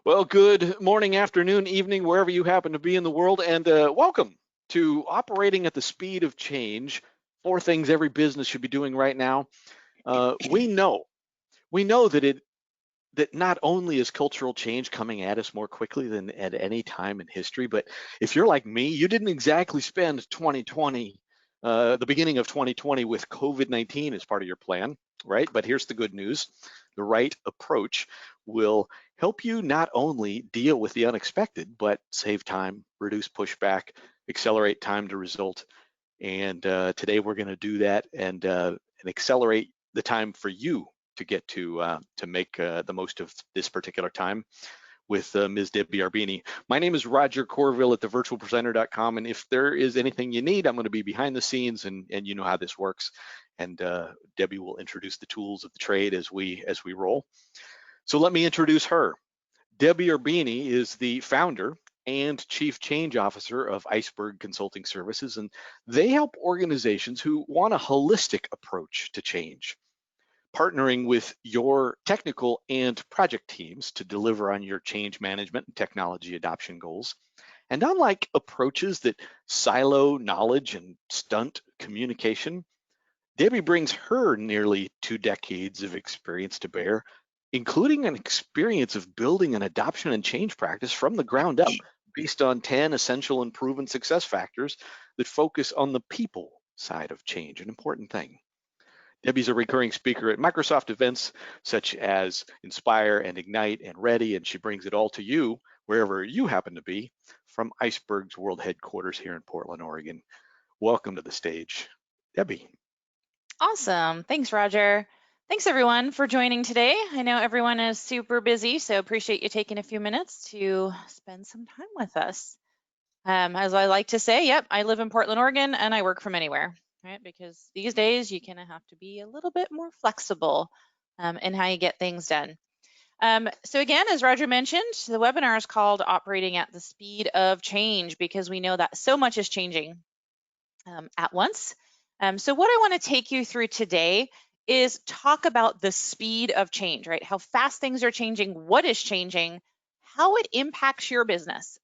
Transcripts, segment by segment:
Well, good morning, afternoon, evening, wherever you happen to be in the world, and welcome to Operating at the Speed of Change. Four things every business should be doing right now. We know that not only is cultural change coming at us more quickly than at any time in history, but if you're like me, you didn't exactly spend 2020, the beginning of 2020 with COVID-19 as part of your plan, right? But here's the good news. The right approach will help you not only deal with the unexpected, but save time, reduce pushback, accelerate time to result. And today we're going to do that and accelerate the time for you to get to make the most of this particular time with Ms. Debbie Arbini. My name is Roger Corville at thevirtualpresenter.com, and if there is anything you need, I'm going to be behind the scenes, and you know how this works. And Debbie will introduce the tools of the trade as we roll. So let me introduce her. Debbie Arbini is the founder and Chief Change Officer of Iceberg Consulting Services, and they help organizations who want a holistic approach to change, partnering with your technical and project teams to deliver on your change management and technology adoption goals. And unlike approaches that silo knowledge and stunt communication, Debbie brings her nearly 2 decades of experience to bear, including an experience of building an adoption and change practice from the ground up based on 10 essential and proven success factors that focus on the people side of change, an important thing. Debbie's a recurring speaker at Microsoft events such as Inspire and Ignite and Ready, and she brings it all to you wherever you happen to be from Iceberg's world headquarters here in Portland, Oregon. Welcome to the stage, Debbie. Awesome. Thanks, Roger. Thanks, everyone, for joining today. I know everyone is super busy, so appreciate you taking a few minutes to spend some time with us. As I like to say, yep, I live in Portland, Oregon, and I work from anywhere, right? Because these days you kind of have to be a little bit more flexible in how you get things done. So again, as Roger mentioned, the webinar is called Operating at the Speed of Change because we know that so much is changing at once. So what I want to take you through today is talk about the speed of change, right? How fast things are changing, what is changing, how it impacts your business.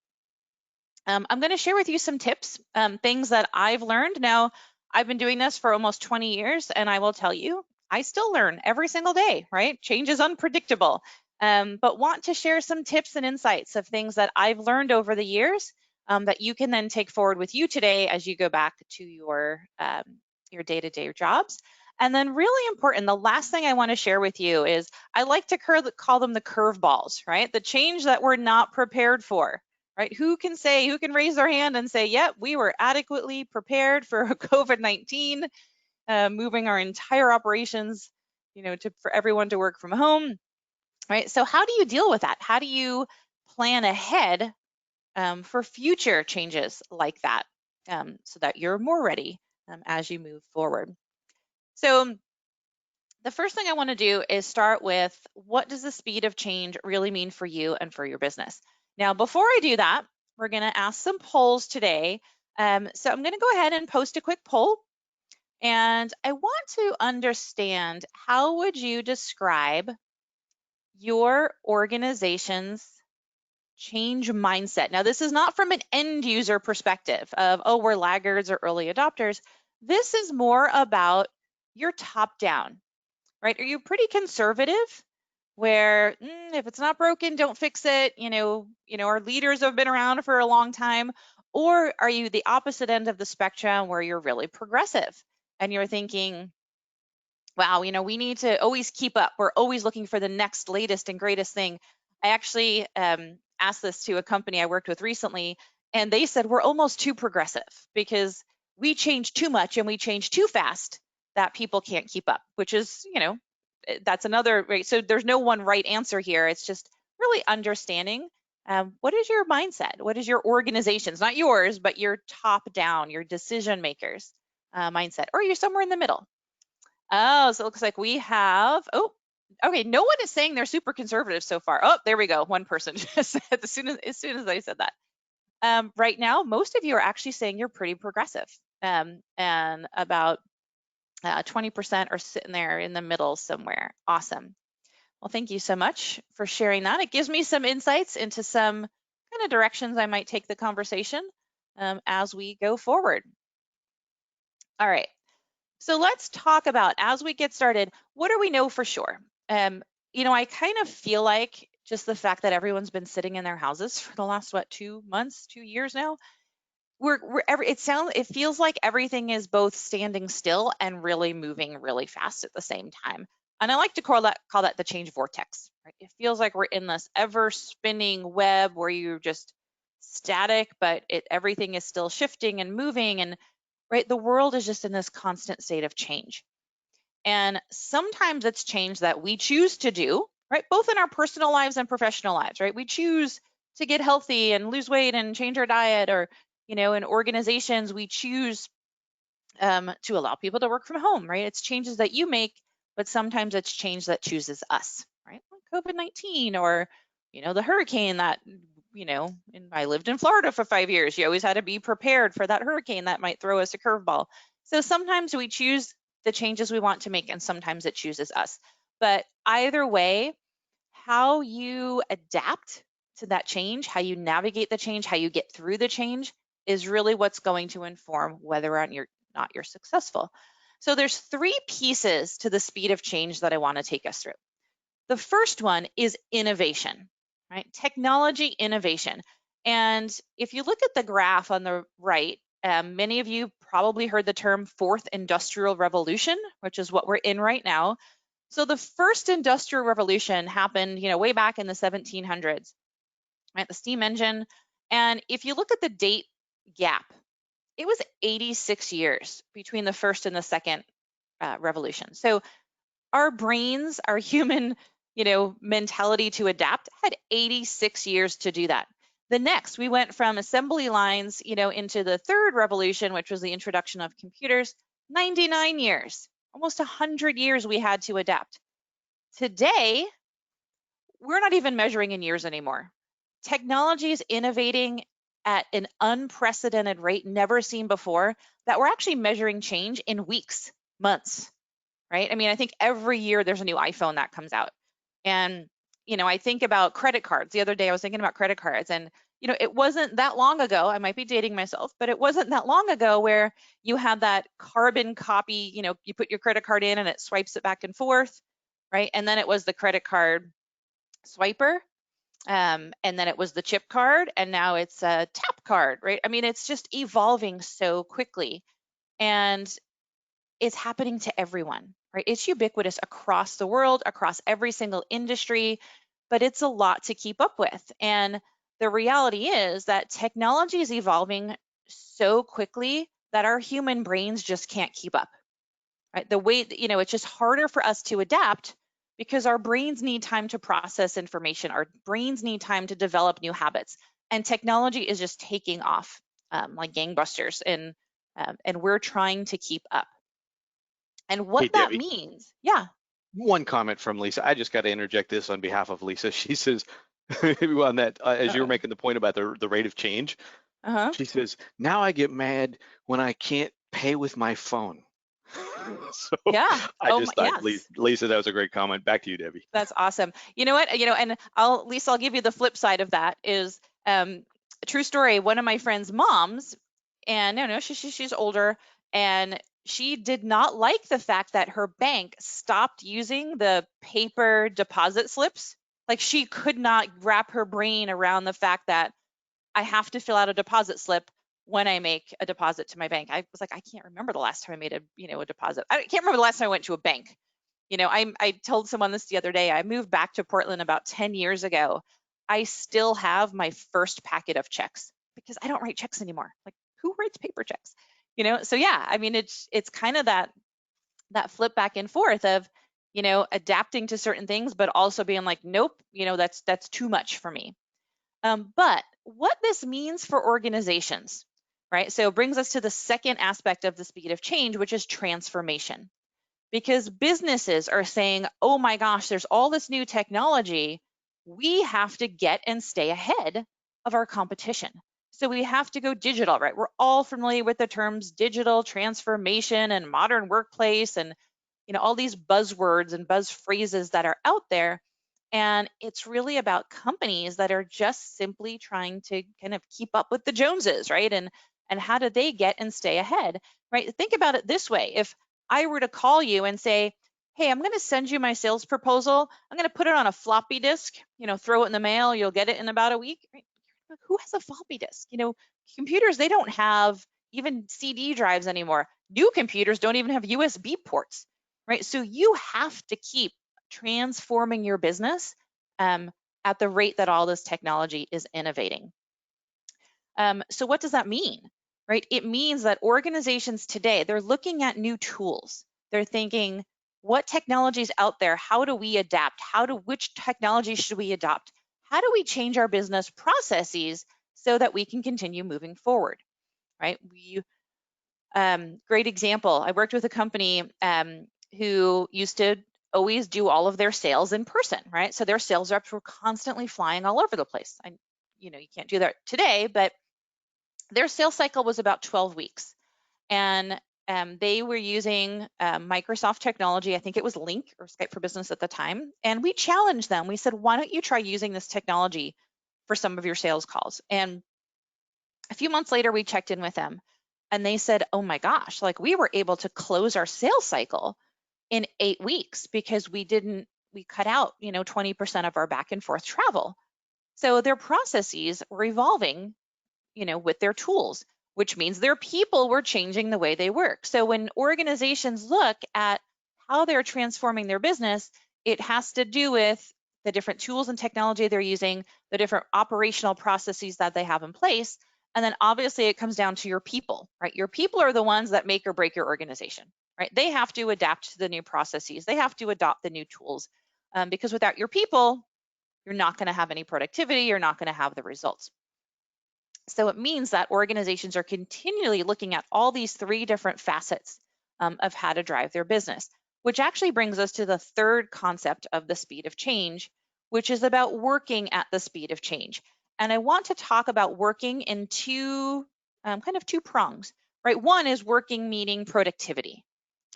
I'm going to share with you some tips, things that I've learned. Now, I've been doing this for almost 20 years, and I will tell you, I still learn every single day, right? Change is unpredictable, but want to share some tips and insights of things that I've learned over the years that you can then take forward with you today as you go back to your day-to-day jobs. And then really important, the last thing I want to share with you is I like to call them the curveballs, right? The change that we're not prepared for, right? Who can raise their hand and say, yep, we were adequately prepared for COVID-19, moving our entire operations, for everyone to work from home, right? So how do you deal with that? How do you plan ahead for future changes like that so that you're more ready as you move forward? So the first thing I want to do is start with what does the speed of change really mean for you and for your business? Now, before I do that, we're going to ask some polls today. So I'm going to go ahead and post a quick poll. And I want to understand, how would you describe your organization's change mindset? Now, this is not from an end user perspective of, oh, we're laggards or early adopters. This is more about your top down, right? Are you pretty conservative where if it's not broken, don't fix it? Our leaders have been around for a long time. Or are you the opposite end of the spectrum where you're really progressive and you're thinking, wow, we need to always keep up. We're always looking for the next latest and greatest thing. I actually asked this to a company I worked with recently, and they said we're almost too progressive because we change too much and we change too fast that people can't keep up, which is, that's another, right? So there's no one right answer here. It's just really understanding what is your mindset? What is your organization's, not yours, but your top down, your decision makers mindset, or you're somewhere in the middle. Oh, so it looks like we have, okay, no one is saying they're super conservative so far. Oh, there we go. One person just said as soon as I said that. Right now, most of you are actually saying you're pretty progressive, and about 20% are sitting there in the middle somewhere. Awesome. Well, thank you so much for sharing that. It gives me some insights into some kind of directions I might take the conversation as we go forward. All right. So let's talk about, as we get started, what do we know for sure? I kind of feel like just the fact that everyone's been sitting in their houses for the last, 2 months, 2 years now, it feels like everything is both standing still and really moving really fast at the same time. And I like to call that the change vortex, right? It feels like we're in this ever spinning web where you're just static, but everything is still shifting and moving, and right, the world is just in this constant state of change. And sometimes it's change that we choose to do, right? Both in our personal lives and professional lives, right? We choose to get healthy and lose weight and change our diet, or, in organizations, we choose to allow people to work from home, right? It's changes that you make, but sometimes it's change that chooses us, right? Like COVID-19, or, the hurricane that, and I lived in Florida for 5 years. You always had to be prepared for that hurricane that might throw us a curveball. So sometimes we choose the changes we want to make, and sometimes it chooses us. But either way, how you adapt to that change, how you navigate the change, how you get through the change is really what's going to inform whether or not you're successful. So there's three pieces to the speed of change that I want to take us through. The first one is innovation, right? Technology innovation. And if you look at the graph on the right, many of you probably heard the term fourth industrial revolution, which is what we're in right now. So the first industrial revolution happened, way back in the 1700s, right? The steam engine. And if you look at the date gap, it was 86 years between the first and the second revolution. So our brains, our human, mentality to adapt had 86 years to do that. The next, we went from assembly lines, into the third revolution, which was the introduction of computers, 99 years, almost 100 years we had to adapt. Today, we're not even measuring in years anymore. Technology is innovating at an unprecedented rate, never seen before, that we're actually measuring change in weeks, months, right? I mean, I think every year there's a new iPhone that comes out. And, I think about credit cards. The other day I was thinking about credit cards, and, it wasn't that long ago, I might be dating myself, but it wasn't that long ago where you had that carbon copy, you put your credit card in and it swipes it back and forth, right? And then it was the credit card swiper, and then it was the chip card, and now it's a tap card, right? I mean, it's just evolving so quickly, and it's happening to everyone, right? It's ubiquitous across the world, across every single industry, but it's a lot to keep up with. And the reality is that technology is evolving so quickly that our human brains just can't keep up, right? The way, it's just harder for us to adapt because our brains need time to process information. Our brains need time to develop new habits. And technology is just taking off like gangbusters, and we're trying to keep up. And Hey, what that Debbie, means, yeah. one comment from Lisa. I just got to interject this on behalf of Lisa. She says, on that, as you were Uh-oh. making the point about the rate of change, Uh-huh. she says, now I get mad when I can't pay with my phone. So Yeah. I Oh my, just thought, yes. Lisa, that was a great comment. Back to you, Debbie. That's awesome. You know what? And Lisa, I'll give you the flip side of that is a true story. One of my friend's moms, and no, she's older, and she did not like the fact that her bank stopped using the paper deposit slips. Like, she could not wrap her brain around the fact that I have to fill out a deposit slip when I make a deposit to my bank. I was like, I can't remember the last time I made a deposit. I can't remember the last time I went to a bank. I told someone this the other day. I moved back to Portland about 10 years ago. I still have my first packet of checks because I don't write checks anymore. Like, who writes paper checks? So yeah, I mean, it's kind of that flip back and forth of, adapting to certain things, but also being like, nope, that's too much for me. But what this means for organizations, right? So it brings us to the second aspect of the speed of change, which is transformation. Because businesses are saying, oh my gosh, there's all this new technology. We have to get and stay ahead of our competition. So we have to go digital, right? We're all familiar with the terms digital transformation and modern workplace, and all these buzzwords and buzz phrases that are out there. And it's really about companies that are just simply trying to kind of keep up with the Joneses, right? And how do they get and stay ahead, right? Think about it this way. If I were to call you and say, hey, I'm going to send you my sales proposal. I'm going to put it on a floppy disk, throw it in the mail. You'll get it in about a week. Right? Who has a floppy disk? Computers, they don't have even CD drives anymore. New computers don't even have USB ports, right? So you have to keep transforming your business um, at the rate that all this technology is innovating. So what does that mean, right? It means that organizations today, they're looking at new tools. They're thinking, what technology is out there? How do we adapt? Which technology should we adopt? How do we change our business processes so that we can continue moving forward, right? Great example. I worked with a company who used to always do all of their sales in person, right? So their sales reps were constantly flying all over the place. You can't do that today, but their sales cycle was about 12 weeks. And they were using Microsoft technology. I think it was Link or Skype for Business at the time. And we challenged them. We said, why don't you try using this technology for some of your sales calls? And a few months later, we checked in with them and they said, oh my gosh, like we were able to close our sales cycle in 8 weeks because we cut out, 20% of our back and forth travel. So their processes were evolving, with their tools, which means their people were changing the way they work. So when organizations look at how they're transforming their business, it has to do with the different tools and technology they're using, the different operational processes that they have in place. And then obviously it comes down to your people, right? Your people are the ones that make or break your organization, right? They have to adapt to the new processes. They have to adopt the new tools because without your people, you're not going to have any productivity. You're not going to have the results. So it means that organizations are continually looking at all these three different facets of how to drive their business, which actually brings us to the third concept of the speed of change, which is about working at the speed of change. And I want to talk about working in two prongs, right? One is working meaning productivity,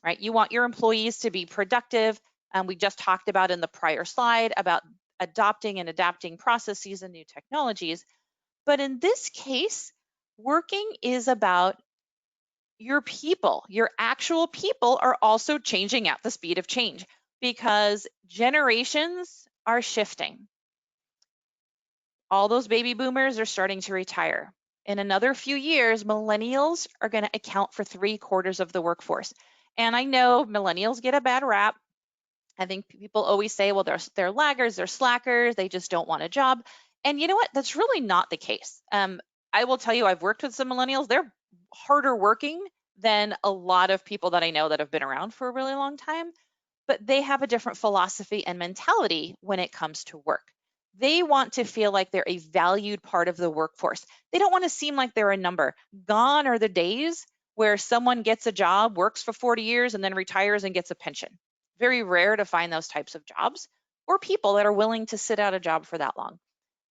right? You want your employees to be productive. We just talked about in the prior slide about adopting and adapting processes and new technologies. But in this case, working is about your people. Your actual people are also changing at the speed of change because generations are shifting. All those baby boomers are starting to retire. In another few years, millennials are going to account for 3/4 of the workforce. And I know millennials get a bad rap. I think people always say, well, they're laggards, they're slackers, they just don't want a job. And you know what? That's really not the case. I will tell you, I've worked with some millennials. They're harder working than a lot of people that I know that have been around for a really long time, but they have a different philosophy and mentality when it comes to work. They want to feel like they're a valued part of the workforce. They don't want to seem like they're a number. Gone are the days where someone gets a job, works for 40 years, and then retires and gets a pension. Very rare to find those types of jobs or people that are willing to sit out a job for that long.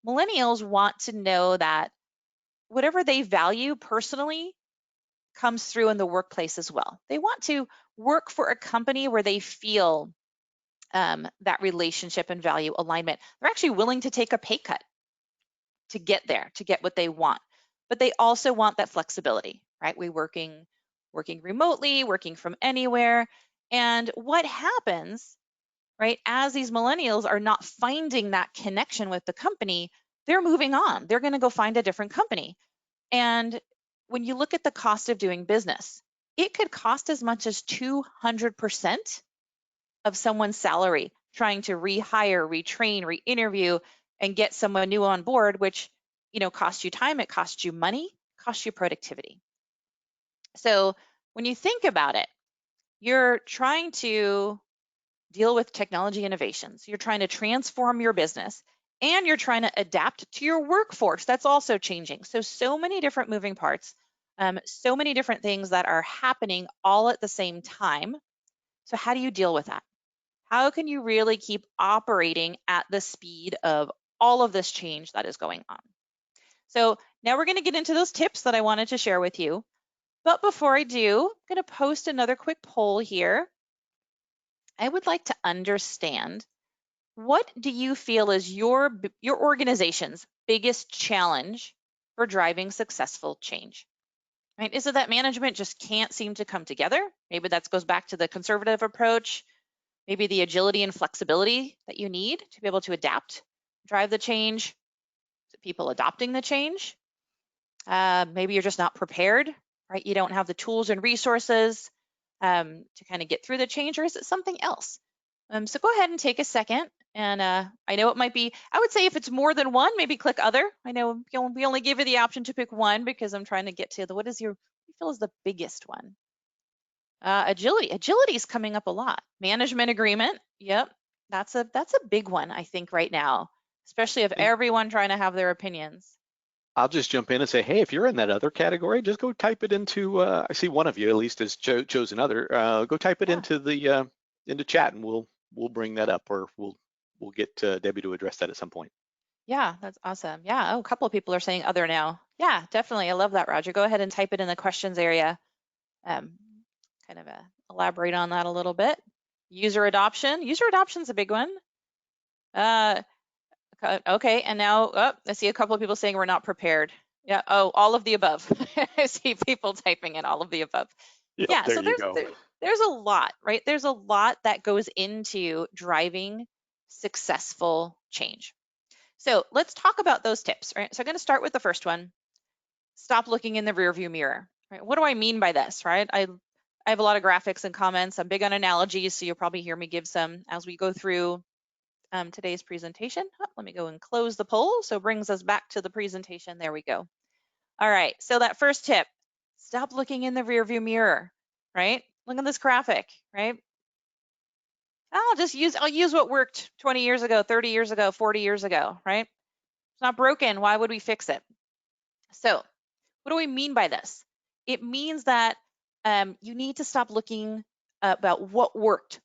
Millennials want to know that whatever they value personally comes through in the workplace as well. They want to work for a company where they feel that relationship and value alignment. They're actually willing to take a pay cut to get there, to get what they want. But they also want that flexibility, right? We working remotely, working from anywhere. And what happens, right, as these millennials are not finding that connection with the company, they're moving on. They're going to go find a different company. And when you look at the cost of doing business, it could cost as much as 200% of someone's salary trying to rehire, retrain, re-interview, and get someone new on board, which costs you time, it costs you money, costs you productivity. So when you think about it, you're trying to deal with technology innovations, you're trying to transform your business, and you're trying to adapt to your workforce that's also changing. So many different moving parts, so many different things that are happening all at the same time. So how do you deal with that? How can you really keep operating at the speed of all of this change that is going on? So now we're going to get into those tips that I wanted to share with you. But before I do, I'm going to post another quick poll here. I would like to understand What do you feel is your organization's biggest challenge for driving successful change? Right? Is it that management just can't seem to come together? Maybe that goes back to the conservative approach, maybe the agility and flexibility that you need to be able to adapt, drive the change, people adopting the change. Maybe you're just not prepared, right? You don't have the tools and resources to kind of get through the change, or is it something else? So go ahead and take a second. And I know it might be, I would say if it's more than one, maybe click other. I know we only give you the option to pick one because I'm trying to get to the, what you feel is the biggest one? Agility. Agility is coming up a lot. Management agreement. Yep. That's a big one, I think, right now, especially of And everyone trying to have their opinions. I'll just jump in and say, hey, if you're in that other category, just go type it into. I see one of you at least has chosen other. Go type it Yeah. into the into chat, and we'll bring that up, or we'll get Debbie to address that at some point. Yeah, that's awesome. Yeah. Oh, a couple of people are saying other now. Yeah, definitely. I love that, Roger. Go ahead and type it in the questions area. Um, kind of elaborate on that a little bit. User adoption. User adoption's a big one. Uh, okay, and now I see a couple of people saying we're not prepared. Yeah. Oh, all of the above. I see people typing in all of the above. Yep, Yeah. there So you go. there's a lot, right? There's a lot that goes into driving successful change. So let's talk about those tips, right? So I'm going to start with the first one. Stop looking in the rearview mirror. Right? What do I mean by this, right? I have a lot of graphics and comments. I'm big on analogies, so you'll probably hear me give some as we go through today's presentation. Oh, let me go and close the poll. So it brings us back to the presentation. There we go. All right, so that first tip, stop looking in the rearview mirror, right? Look at this graphic, right? I'll use what worked 20 years ago, 30 years ago, 40 years ago, right? It's not broken. Why would we fix it? So what do we mean by this? It means that you need to stop looking about what worked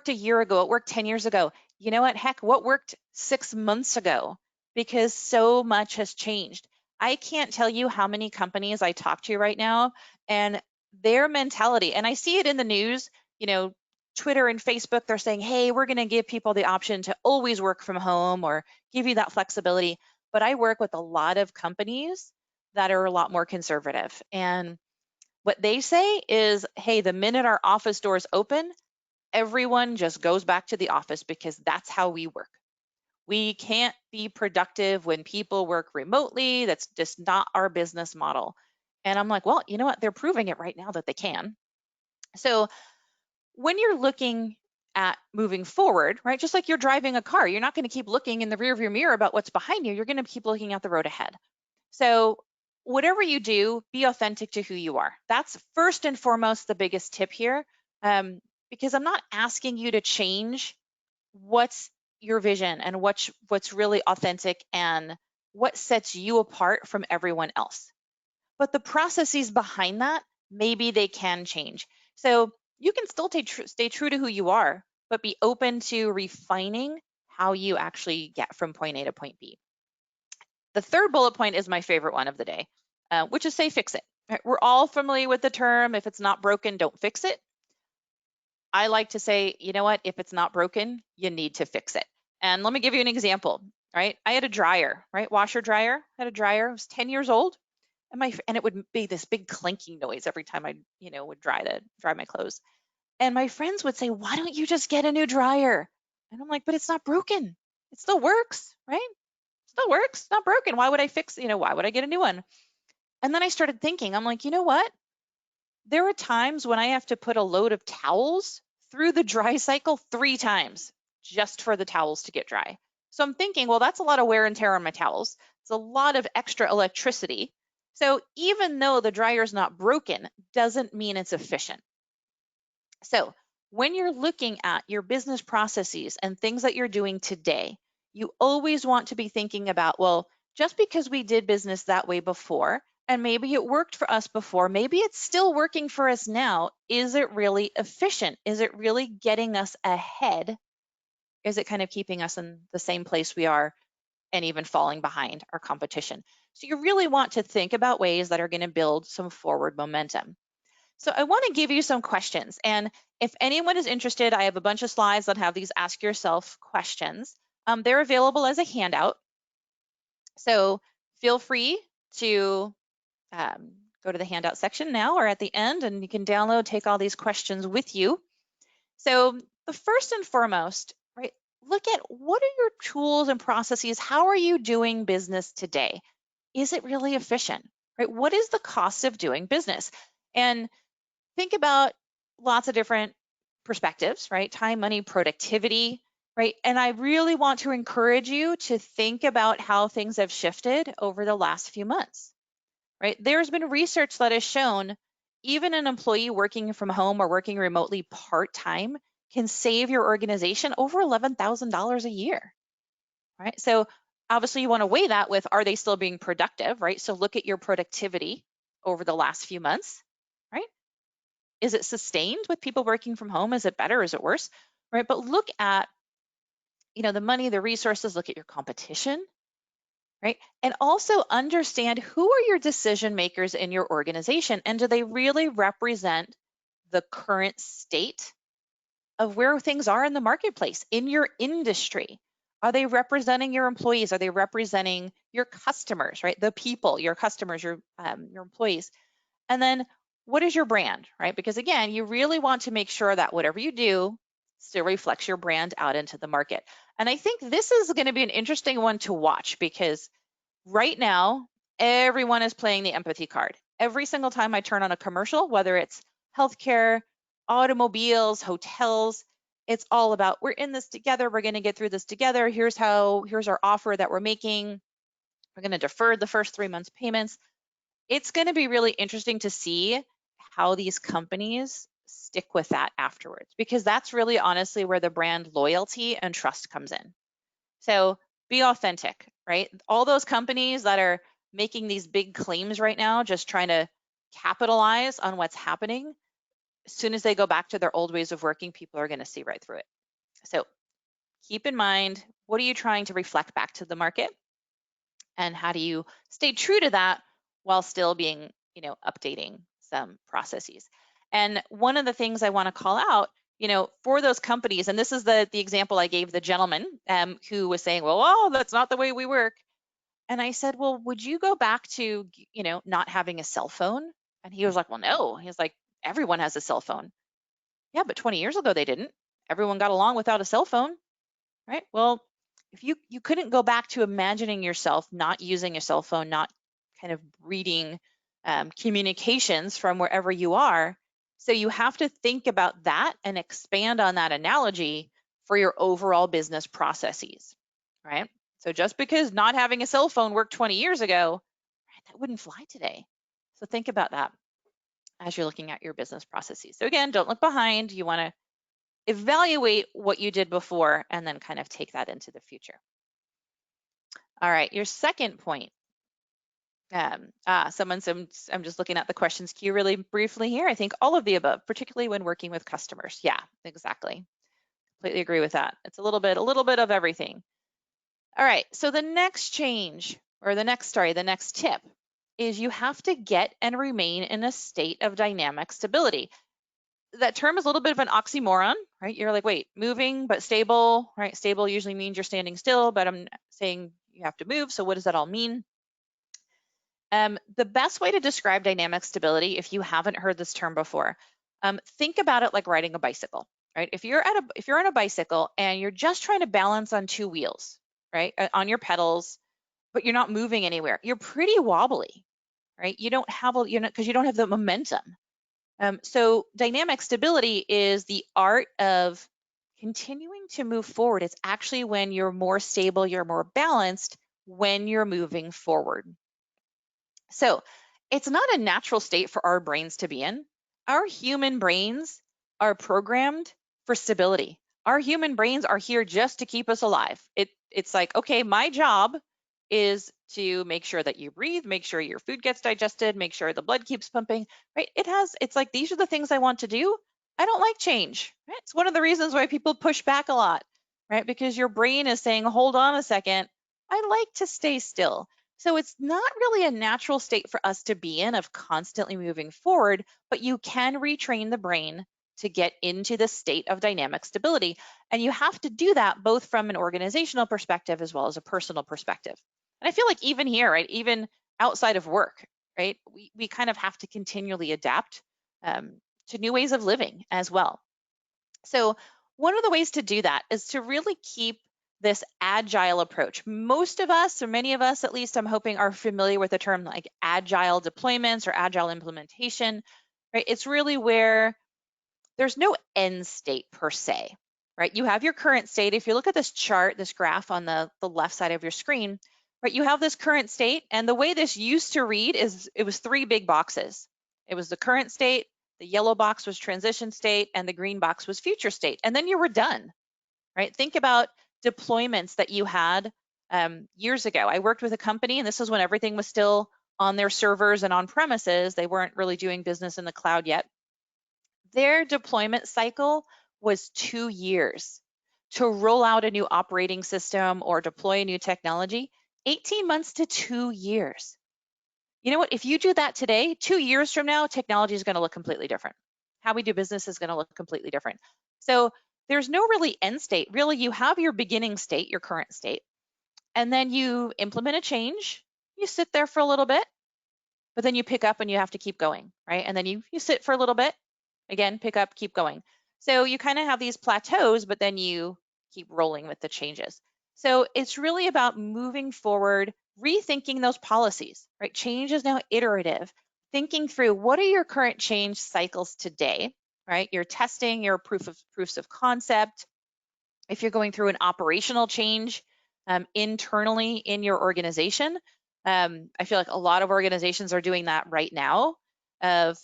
a year ago, what worked 10 years ago. You know what, heck, what worked 6 months ago? Because so much has changed. I can't tell you how many companies I talk to right now and their mentality, and I see it in the news, you know, Twitter and Facebook, they're saying, hey, we're going to give people the option to always work from home or give you that flexibility. But I work with a lot of companies that are a lot more conservative. And what they say is, hey, the minute our office doors open, everyone just goes back to the office because that's how we work. We can't be productive when people work remotely. That's just not our business model. And I'm like, well, you know what? They're proving it right now that they can. So when you're looking at moving forward, right, just like you're driving a car, you're not going to keep looking in the rearview mirror about what's behind you. You're going to keep looking at the road ahead. So whatever you do, be authentic to who you are. That's first and foremost the biggest tip here, because I'm not asking you to change what's your vision and what's really authentic and what sets you apart from everyone else. But the processes behind that, maybe they can change. So you can still stay true to who you are, but be open to refining how you actually get from point A to point B. The third bullet point is my favorite one of the day, which is say fix it. Right? We're all familiar with the term, if it's not broken, don't fix it. I like to say, you know what, if it's not broken, you need to fix it. And let me give you an example, right? I had a dryer, right? Washer dryer, I had a dryer, it was 10 years old. And it would be this big clanking noise every time I, would dry my clothes. And my friends would say, why don't you just get a new dryer? And I'm like, but it's not broken. It still works, right? Still works, not broken. Why would I why would I get a new one? And then I started thinking, I'm like, you know what? There are times when I have to put a load of towels through the dry cycle 3 times just for the towels to get dry. So I'm thinking, well, that's a lot of wear and tear on my towels. It's a lot of extra electricity. So even though the dryer's not broken, doesn't mean it's efficient. So when you're looking at your business processes and things that you're doing today, you always want to be thinking about, well, just because we did business that way before, and maybe it worked for us before, maybe it's still working for us now, is it really efficient? Is it really getting us ahead? Is it kind of keeping us in the same place we are and even falling behind our competition? So you really want to think about ways that are going to build some forward momentum. So I want to give you some questions. And if anyone is interested, I have a bunch of slides that have these ask yourself questions. They're available as a handout. So feel free to go to the handout section now or at the end, and you can download, take all these questions with you. So the first and foremost, right, look at what are your tools and processes? How are you doing business today? Is it really efficient, right? What is the cost of doing business? And think about lots of different perspectives, right? Time, money, productivity, right? And I really want to encourage you to think about how things have shifted over the last few months, right? There's been research that has shown even an employee working from home or working remotely part-time can save your organization over $11,000 a year, right? So obviously you want to weigh that with, are they still being productive, right? So look at your productivity over the last few months, right? Is it sustained with people working from home? Is it better? Is it worse? Right? But look at, the money, the resources, look at your competition, right? And also understand who are your decision makers in your organization and do they really represent the current state of where things are in the marketplace, in your industry? Are they representing your employees? Are they representing your customers, right? The people, your customers, your employees. And then what is your brand, right? Because again, you really want to make sure that whatever you do still reflects your brand out into the market. And I think this is going to be an interesting one to watch because right now, everyone is playing the empathy card. Every single time I turn on a commercial, whether it's healthcare, automobiles, hotels, it's all about we're in this together. We're going to get through this together. Here's our offer that we're making. We're going to defer the first 3 months payments. It's going to be really interesting to see how these companies stick with that afterwards, because that's really honestly where the brand loyalty and trust comes in. So be authentic, right? All those companies that are making these big claims right now, just trying to capitalize on what's happening, as soon as they go back to their old ways of working, people are going to see right through it. So keep in mind, what are you trying to reflect back to the market? And how do you stay true to that while still being, updating some processes? And one of the things I want to call out, for those companies, and this is the example I gave the gentleman who was saying, well, oh, that's not the way we work. And I said, well, would you go back to, not having a cell phone? And he was like, well, no. He was like, everyone has a cell phone. Yeah, but 20 years ago they didn't. Everyone got along without a cell phone, right? Well, if you couldn't go back to imagining yourself not using a cell phone, not kind of reading communications from wherever you are, so you have to think about that and expand on that analogy for your overall business processes, right? So just because not having a cell phone worked 20 years ago, right, that wouldn't fly today. So think about that as you're looking at your business processes. So again, don't look behind. You want to evaluate what you did before and then kind of take that into the future. All right, your second point. I'm just looking at the questions queue really briefly here. I think all of the above, particularly when working with customers. Yeah, exactly. Completely agree with that. It's a little bit of everything. All right, so the next change, or the next tip is you have to get and remain in a state of dynamic stability. That term is a little bit of an oxymoron, right? You're like, wait, moving but stable, right? Stable usually means you're standing still, but I'm saying you have to move. So what does that all mean? The best way to describe dynamic stability, if you haven't heard this term before, think about it like riding a bicycle, right? If you're on a bicycle and you're just trying to balance on two wheels, right, on your pedals, but you're not moving anywhere, you're pretty wobbly, right? You don't have because you don't have the momentum. So dynamic stability is the art of continuing to move forward. It's actually when you're more stable, you're more balanced when you're moving forward. So it's not a natural state for our brains to be in. Our human brains are programmed for stability. Our human brains are here just to keep us alive. It's like, okay, my job is to make sure that you breathe, make sure your food gets digested, make sure the blood keeps pumping, right? It's like, these are the things I want to do. I don't like change, right? It's one of the reasons why people push back a lot, right? Because your brain is saying, hold on a second, I like to stay still. So it's not really a natural state for us to be in of constantly moving forward, but you can retrain the brain to get into the state of dynamic stability. And you have to do that both from an organizational perspective as well as a personal perspective. And I feel like even here, right, even outside of work, right, we kind of have to continually adapt to new ways of living as well. So one of the ways to do that is to really keep this agile approach. Most of us, or many of us at least, I'm hoping, are familiar with the term like agile deployments or agile implementation, right? It's really where there's no end state per se, right? You have your current state. If you look at this chart, this graph on the left side of your screen, right, you have this current state. And the way this used to read is it was three big boxes. It was the current state, the yellow box was transition state, and the green box was future state. And then you were done, right? Think about deployments that you had years ago. I worked with a company, and this was when everything was still on their servers and on premises. They weren't really doing business in the cloud yet. Their deployment cycle was 2 years to roll out a new operating system or deploy a new technology, 18 months to 2 years. You know what? If you do that today, 2 years from now, technology is going to look completely different. How we do business is going to look completely different. So there's no really end state. Really, you have your beginning state, your current state, and then you implement a change. You sit there for a little bit, but then you pick up and you have to keep going, right? And then you sit for a little bit, again, pick up, keep going. So you kind of have these plateaus, but then you keep rolling with the changes. So it's really about moving forward, rethinking those policies, right? Change is now iterative, thinking through what are your current change cycles today, right? You're testing your proofs of concept. If you're going through an operational change internally in your organization, I feel like a lot of organizations are doing that right now of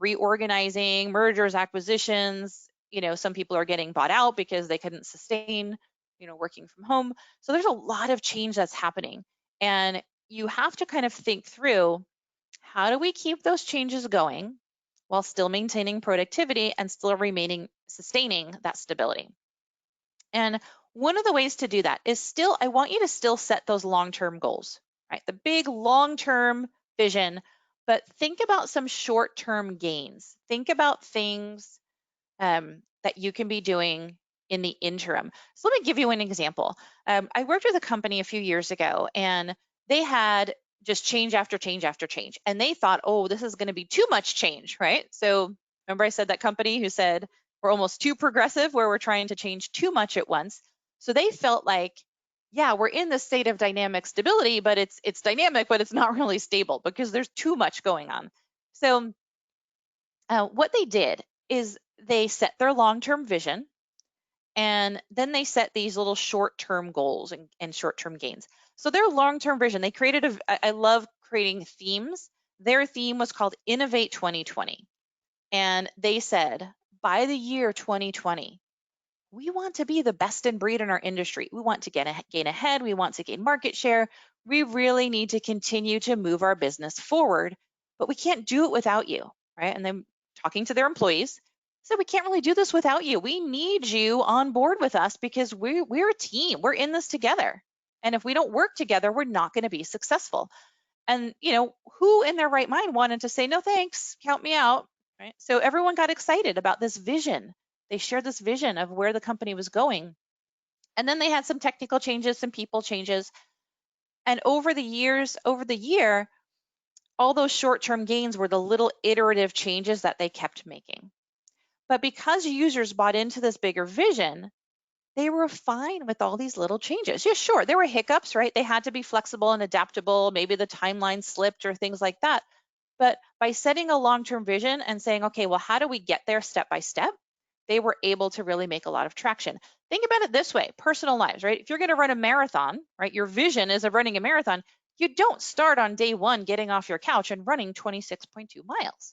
reorganizing, mergers, acquisitions. Some people are getting bought out because they couldn't sustain, working from home. So there's a lot of change that's happening. And you have to kind of think through, how do we keep those changes going while still maintaining productivity and still sustaining that stability? And one of the ways to do that is I want you to still set those long-term goals, right? The big long-term vision, but think about some short-term gains. Think about things that you can be doing in the interim. So let me give you an example. I worked with a company a few years ago, and they had just change after change after change. And they thought, oh, this is going to be too much change, right? So remember I said that company who said we're almost too progressive, where we're trying to change too much at once. So they felt like, yeah, we're in this state of dynamic stability, but it's dynamic, but it's not really stable because there's too much going on. So what they did is they set their long-term vision, and then they set these little short-term goals and short-term gains. So their long-term vision, they created I love creating themes. Their theme was called Innovate 2020. And they said, by the year 2020, we want to be the best in breed in our industry. We want to gain ahead. We want to gain market share. We really need to continue to move our business forward, but we can't do it without you, right? And then talking to their employees, so we can't really do this without you. We need you on board with us because we're a team. We're in this together. And if we don't work together, we're not going to be successful. And who in their right mind wanted to say, no thanks, count me out, right? So everyone got excited about this vision. They shared this vision of where the company was going. And then they had some technical changes, some people changes. And over the year, all those short-term gains were the little iterative changes that they kept making. But because users bought into this bigger vision, they were fine with all these little changes. Yeah, sure, there were hiccups, right? They had to be flexible and adaptable. Maybe the timeline slipped or things like that. But by setting a long-term vision and saying, okay, well, how do we get there step by step? They were able to really make a lot of traction. Think about it this way, personal lives, right? If you're going to run a marathon, right, your vision is of running a marathon, you don't start on day one getting off your couch and running 26.2 miles,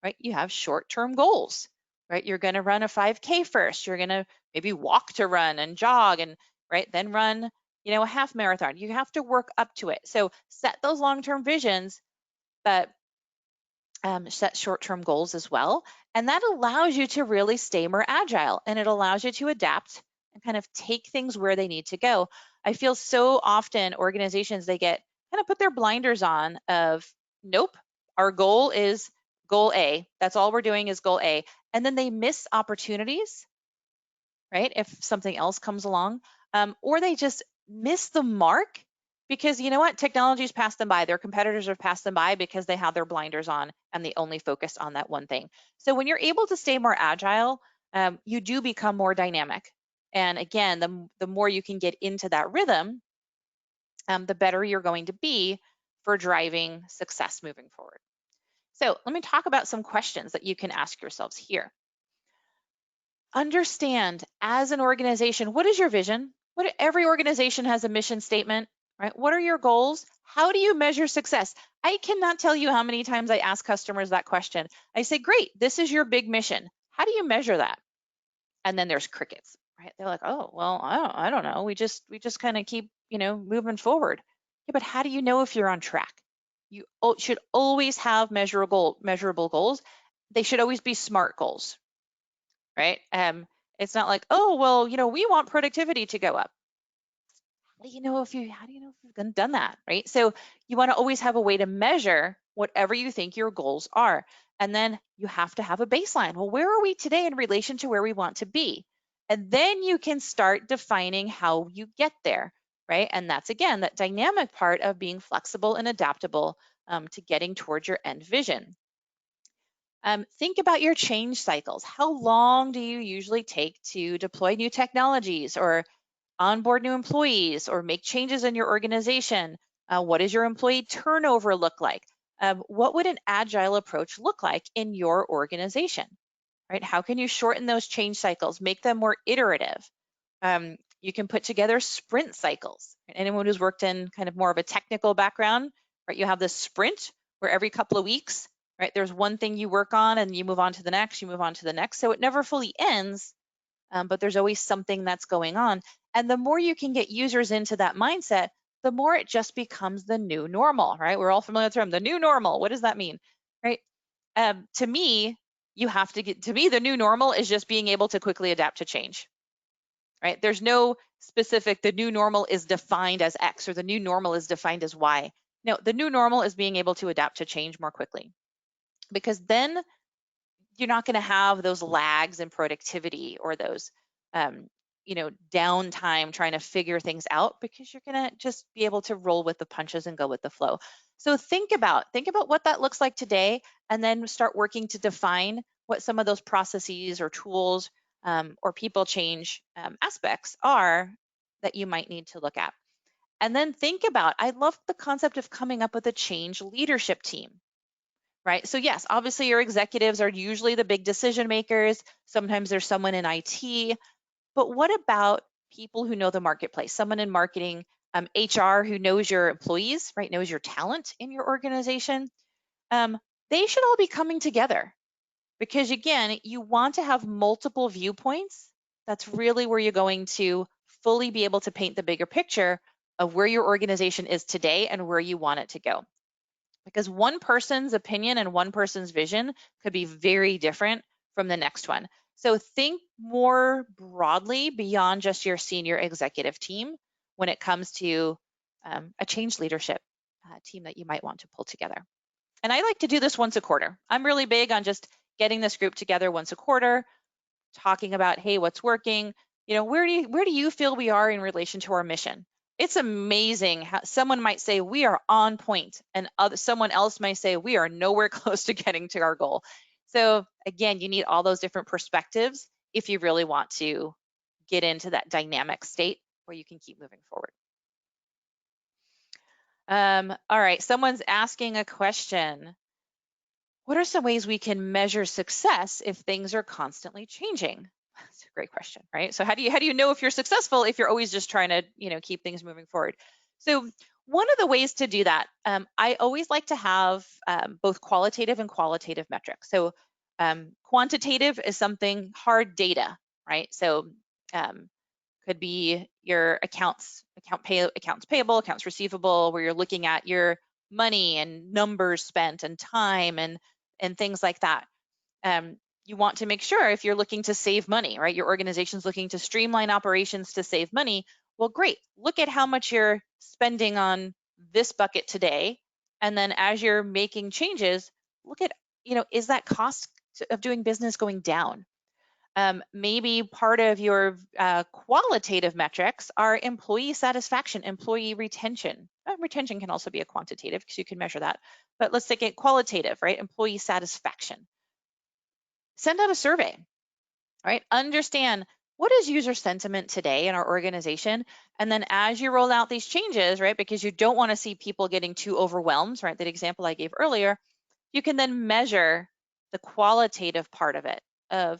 right? You have short-term goals, right? You're going to run a 5K first. You're going to maybe walk to run and jog and, right, then run, a half marathon. You have to work up to it. So set those long-term visions, but set short-term goals as well. And that allows you to really stay more agile, and it allows you to adapt and kind of take things where they need to go. I feel so often organizations, they get kind of put their blinders on of, nope, our goal is goal A. That's all we're doing is goal A. And then they miss opportunities, right? If something else comes along, or they just miss the mark because you know what? Technology's passed them by. Their competitors have passed them by because they have their blinders on and they only focused on that one thing. So when you're able to stay more agile, you do become more dynamic. And again, the more you can get into that rhythm, the better you're going to be for driving success moving forward. So let me talk about some questions that you can ask yourselves here. Understand as an organization, what is your vision? Every organization has a mission statement, right? What are your goals? How do you measure success? I cannot tell you how many times I ask customers that question. I say, great, this is your big mission. How do you measure that? And then there's crickets, right? They're like, oh, well, I don't know. We just kind of keep, moving forward. Yeah, but how do you know if you're on track? You should always have measurable goals. They should always be SMART goals, right? It's not like, oh, well, we want productivity to go up. How do you know if you've done that, right? So you want to always have a way to measure whatever you think your goals are. And then you have to have a baseline. Well, where are we today in relation to where we want to be? And then you can start defining how you get there, right? And that's, again, that dynamic part of being flexible and adaptable to getting towards your end vision. Think about your change cycles. How long do you usually take to deploy new technologies or onboard new employees or make changes in your organization? What does your employee turnover look like? What would an agile approach look like in your organization, right? How can you shorten those change cycles, make them more iterative? You can put together sprint cycles. Anyone who's worked in kind of more of a technical background, right? You have this sprint where every couple of weeks, right, there's one thing you work on and you move on to the next, you move on to the next. So it never fully ends, but there's always something that's going on. And the more you can get users into that mindset, the more it just becomes the new normal, right? We're all familiar with the term, the new normal. What does that mean, right? To me, the new normal is just being able to quickly adapt to change, right? There's no specific, the new normal is defined as X or the new normal is defined as Y. No, the new normal is being able to adapt to change more quickly, because then you're not going to have those lags in productivity or those downtime trying to figure things out, because you're going to just be able to roll with the punches and go with the flow. So think about what that looks like today, and then start working to define what some of those processes or tools or people change aspects are that you might need to look at. And then think about, I love the concept of coming up with a change leadership team, right? So yes, obviously your executives are usually the big decision makers. Sometimes there's someone in IT, but what about people who know the marketplace? Someone in marketing, HR who knows your employees, right? Knows your talent in your organization. They should all be coming together, because again, you want to have multiple viewpoints. That's really where you're going to fully be able to paint the bigger picture of where your organization is today and where you want it to go, because one person's opinion and one person's vision could be very different from the next one. So think more broadly beyond just your senior executive team when it comes to a change leadership team that you might want to pull together. And I like to do this once a quarter. I'm really big on just getting this group together once a quarter, talking about, hey, what's working? Where do you feel we are in relation to our mission? It's amazing how someone might say we are on point, and someone else might say we are nowhere close to getting to our goal. So again, you need all those different perspectives if you really want to get into that dynamic state where you can keep moving forward. All right, someone's asking a question. What are some ways we can measure success if things are constantly changing? That's a great question, right? So how do you know if you're successful if you're always just trying to keep things moving forward? So one of the ways to do that, I always like to have both qualitative and qualitative metrics. So quantitative is something hard data, right? So could be your accounts payable, accounts receivable, where you're looking at your money and numbers spent and time and things like that. You want to make sure, if you're looking to save money, right? Your organization's looking to streamline operations to save money. Well, great. Look at how much you're spending on this bucket today. And then as you're making changes, look at, is that cost of doing business going down? Maybe part of your qualitative metrics are employee satisfaction, employee retention. Retention can also be a quantitative because you can measure that. But let's take it qualitative, right? Employee satisfaction. Send out a survey, right? Understand what is user sentiment today in our organization. And then as you roll out these changes, right, because you don't want to see people getting too overwhelmed, right? That example I gave earlier, you can then measure the qualitative part of it of,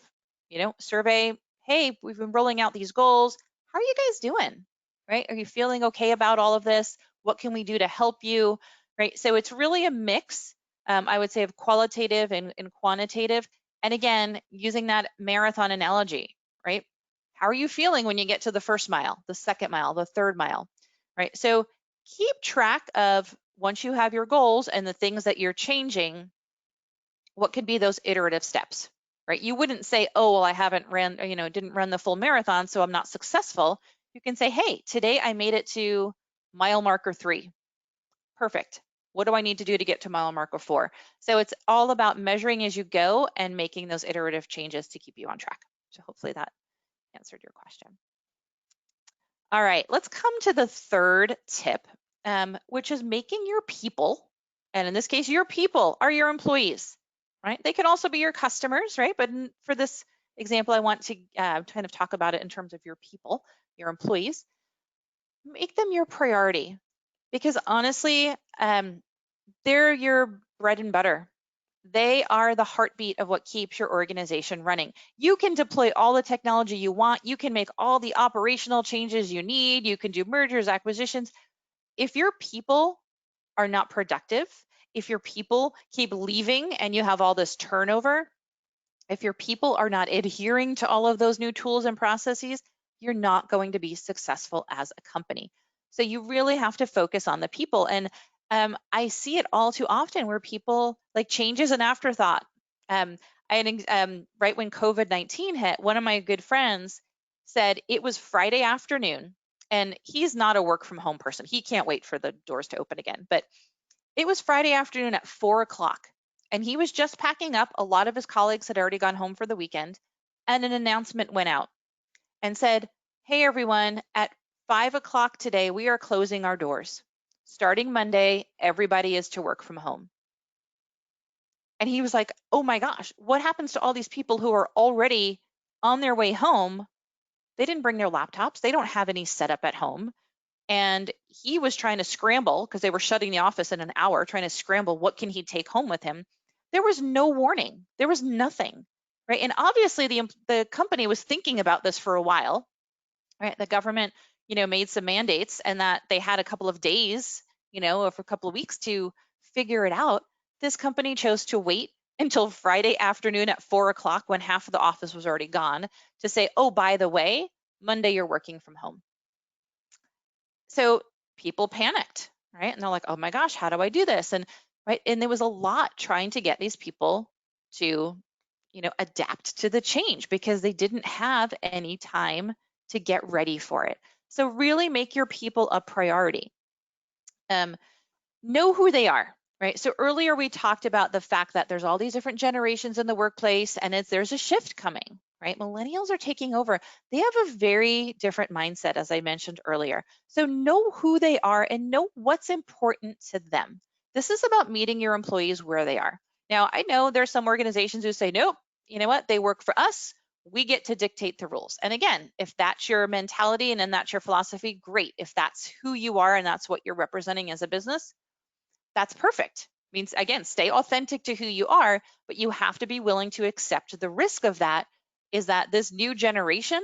survey, hey, we've been rolling out these goals. How are you guys doing? Right? Are you feeling okay about all of this? What can we do to help you? Right? So it's really a mix, I would say, of qualitative and quantitative. And again, using that marathon analogy, right? How are you feeling when you get to the first mile, the second mile, the third mile, right? So keep track of, once you have your goals and the things that you're changing, what could be those iterative steps, right? You wouldn't say, oh, well, I haven't ran, didn't run the full marathon, so I'm not successful. You can say, hey, today I made it to mile marker 3. Perfect. What do I need to do to get to mile marker 4? So it's all about measuring as you go and making those iterative changes to keep you on track. So hopefully that answered your question. All right, let's come to the third tip, which is making your people, and in this case, your people are your employees, right? They can also be your customers, right? But for this example, I want to kind of talk about it in terms of your people, your employees. Make them your priority, because honestly, they're your bread and butter. They are the heartbeat of what keeps your organization running. You can deploy all the technology you want. You can make all the operational changes you need. You can do mergers, acquisitions. If your people are not productive, if your people keep leaving and you have all this turnover, if your people are not adhering to all of those new tools and processes, you're not going to be successful as a company. So you really have to focus on the people. And I see it all too often where people, like, change is an afterthought. Right when COVID-19 hit, one of my good friends said it was Friday afternoon, and he's not a work from home person. He can't wait for the doors to open again. But it was Friday afternoon at 4 o'clock, and he was just packing up. A lot of his colleagues had already gone home for the weekend, and an announcement went out and said, hey, everyone, at 5 o'clock today, we are closing our doors. Starting Monday, everybody is to work from home. And he was like, oh my gosh, what happens to all these people who are already on their way home? They didn't bring their laptops. They don't have any setup at home. And he was trying to scramble because they were shutting the office in an hour, trying to scramble, what can he take home with him? There was no warning. There was nothing, right? And obviously the company was thinking about this for a while, right? The government, made some mandates, and that they had a couple of days, or for a couple of weeks to figure it out. This company chose to wait until Friday afternoon at 4 o'clock, when half of the office was already gone, to say, oh, by the way, Monday you're working from home. So people panicked, right? And they're like, oh my gosh, how do I do this? And there was a lot trying to get these people to, adapt to the change, because they didn't have any time to get ready for it. So really make your people a priority. Know who they are, right? So earlier we talked about the fact that there's all these different generations in the workplace, and there's a shift coming, right? Millennials are taking over. They have a very different mindset, as I mentioned earlier. So know who they are and know what's important to them. This is about meeting your employees where they are. Now, I know there's some organizations who say, nope, you know what? They work for us. We get to dictate the rules. And again, if that's your mentality and then that's your philosophy, great. If that's who you are and that's what you're representing as a business, that's perfect. Means, again, stay authentic to who you are, but you have to be willing to accept the risk of that, is that this new generation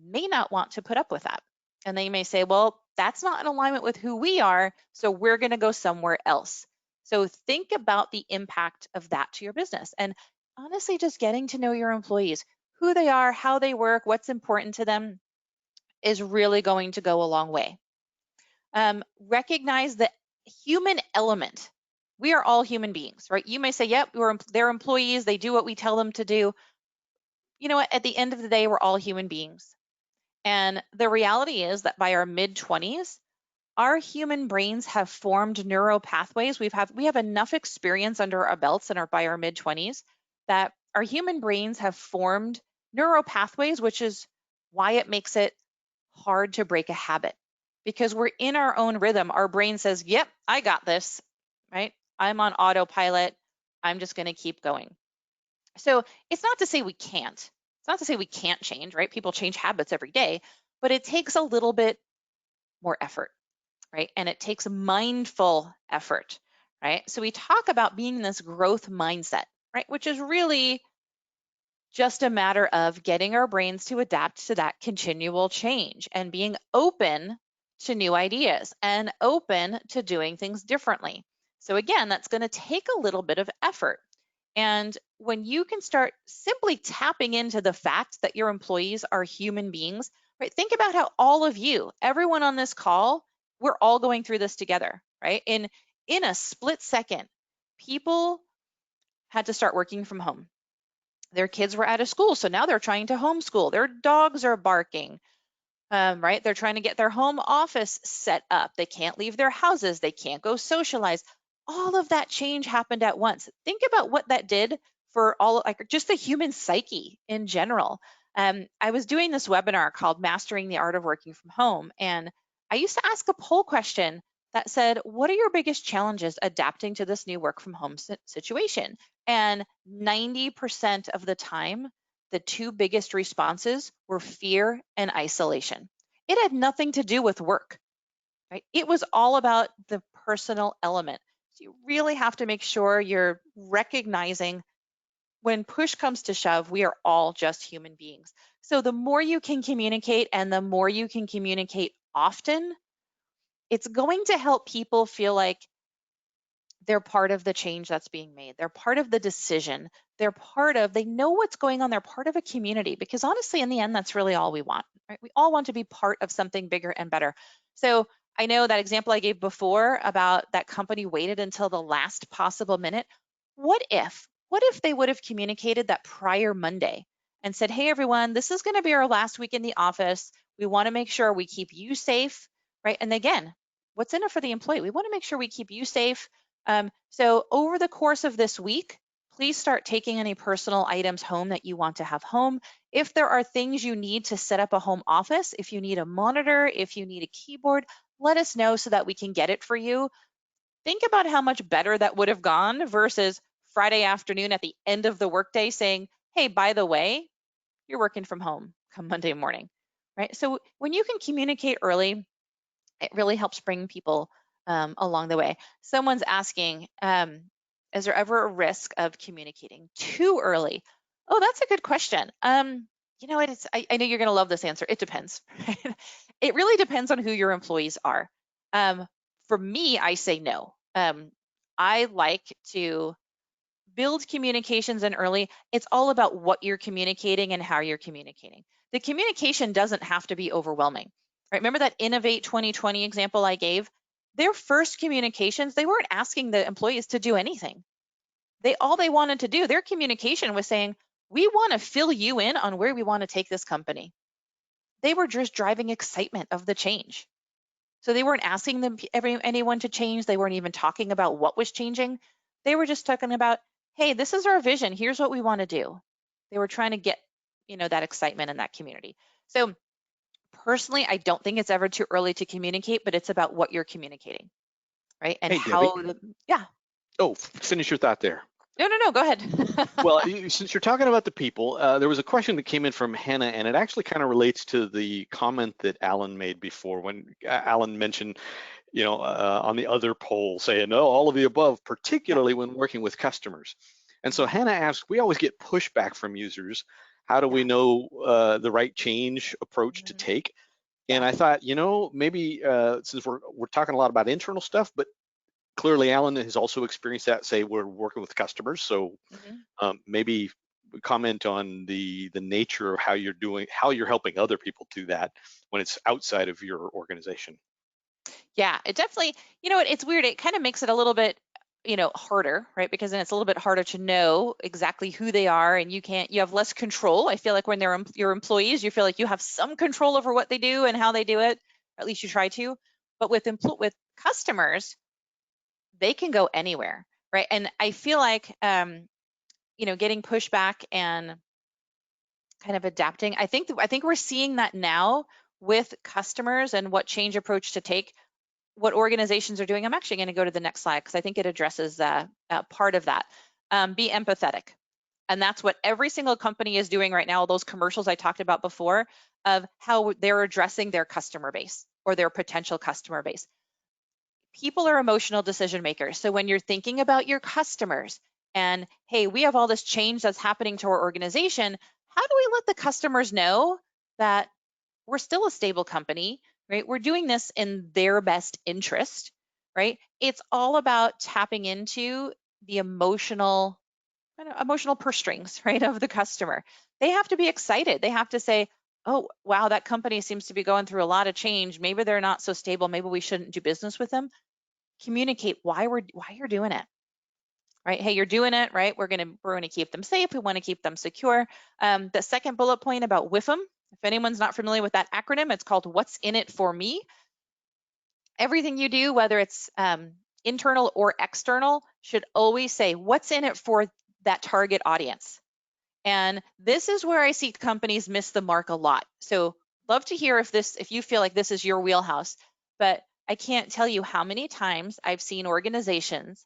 may not want to put up with that. And they may say, well, that's not in alignment with who we are, so we're going to go somewhere else. So think about the impact of that to your business. And honestly, just getting to know your employees, who they are, how they work, what's important to them, is really going to go a long way. Recognize the human element. We are all human beings, right? You may say, yep, they're employees, they do what we tell them to do. You know what? At the end of the day, we're all human beings. And the reality is that by our mid-20s, our human brains have formed neural pathways. We have enough experience under our belts and by our mid-20s that our human brains have formed neural pathways, which is why it makes it hard to break a habit, because we're in our own rhythm. Our brain says, yep, I got this, right? I'm on autopilot. I'm just going to keep going. So it's not to say we can't. It's not to say we can't change, right? People change habits every day, but it takes a little bit more effort, right? And it takes mindful effort, right? So we talk about being in this growth mindset, right? Which is really just a matter of getting our brains to adapt to that continual change and being open to new ideas and open to doing things differently. So again, that's going to take a little bit of effort. And when you can start simply tapping into the fact that your employees are human beings, right? Think about how all of you, everyone on this call, we're all going through this together, right? In a split second, people had to start working from home. Their kids were out of school, so now they're trying to homeschool. Their dogs are barking, right? They're trying to get their home office set up. They can't leave their houses. They can't go socialize. All of that change happened at once. Think about what that did for all, like just the human psyche in general. I was doing this webinar called Mastering the Art of Working from Home, and I used to ask a poll question that said, what are your biggest challenges adapting to this new work from home situation? And 90% of the time, the two biggest responses were fear and isolation. It had nothing to do with work, right? It was all about the personal element. So you really have to make sure you're recognizing when push comes to shove, we are all just human beings. So the more you can communicate and the more you can communicate often, it's going to help people feel like they're part of the change that's being made. They're part of the decision. They know what's going on. They're part of a community, because honestly, in the end, that's really all we want, right? We all want to be part of something bigger and better. So I know that example I gave before about that company waited until the last possible minute. What if they would have communicated that prior Monday and said, hey, everyone, this is going to be our last week in the office. We want to make sure we keep you safe, right? And again, what's in it for the employee? We want to make sure we keep you safe. So over the course of this week, please start taking any personal items home that you want to have home. If there are things you need to set up a home office, if you need a monitor, if you need a keyboard, let us know so that we can get it for you. Think about how much better that would have gone versus Friday afternoon at the end of the workday saying, hey, by the way, you're working from home come Monday morning, right? So when you can communicate early, it really helps bring people along the way. Someone's asking, is there ever a risk of communicating too early? Oh, that's a good question. You know what? I know you're going to love this answer. It depends. Right? It really depends on who your employees are. For me, I say no. I like to build communications in early. It's all about what you're communicating and how you're communicating. The communication doesn't have to be overwhelming, right? Remember that Innovate 2020 example I gave? Their first communications, they weren't asking the employees to do anything. All they wanted to do, their communication was saying, we want to fill you in on where we want to take this company. They were just driving excitement of the change. So they weren't asking anyone to change. They weren't even talking about what was changing. They were just talking about, hey, this is our vision. Here's what we want to do. They were trying to get, that excitement in that community. So personally, I don't think it's ever too early to communicate, but it's about what you're communicating, right? And Hey, Debbie. yeah. Oh, finish your thought there. No, go ahead. Well, since you're talking about the people, there was a question that came in from Hannah, and it actually kind of relates to the comment that Alan made before when Alan mentioned, on the other poll saying, no, all of the above, Yeah. particularly when working with customers. And so Mhm. Hannah asked, we always get pushback from users. How do we Yeah. know the right change approach to Mhm. take? And Yeah. I thought, maybe since we're talking a lot about internal stuff, but clearly Alan has also experienced that. Say we're working with customers, so Mhm. maybe comment on the nature of how you're helping other people do that when it's outside of your organization. Yeah, it definitely, it's weird. It kind of makes it a little bit, harder, right? Because then it's a little bit harder to know exactly who they are, and you have less control. I feel like when they're your employees, you feel like you have some control over what they do and how they do it, or at least you try to. But with customers, they can go anywhere, right? And I feel like getting pushback and kind of adapting. I think we're seeing that now with customers and what change approach to take, what organizations are doing. I'm actually going to go to the next slide because I think it addresses part of that. Be empathetic. And that's what every single company is doing right now. All those commercials I talked about before of how they're addressing their customer base or their potential customer base. People are emotional decision makers. So when you're thinking about your customers and, hey, we have all this change that's happening to our organization, how do we let the customers know that we're still a stable company, right? We're doing this in their best interest, right? It's all about tapping into the emotional purse strings, right, of the customer. They have to be excited. They have to say, oh, wow, that company seems to be going through a lot of change. Maybe they're not so stable. Maybe we shouldn't do business with them. Communicate why you're doing it, right? Hey, you're doing it, right? We're gonna keep them safe. We want to keep them secure. The second bullet point about WIFM, if anyone's not familiar with that acronym, it's called What's in it for me. Everything you do, whether it's internal or external, should always say what's in it for that target audience. And this is where I see companies miss the mark a lot. So love to hear if you feel like this is your wheelhouse, but I can't tell you how many times I've seen organizations,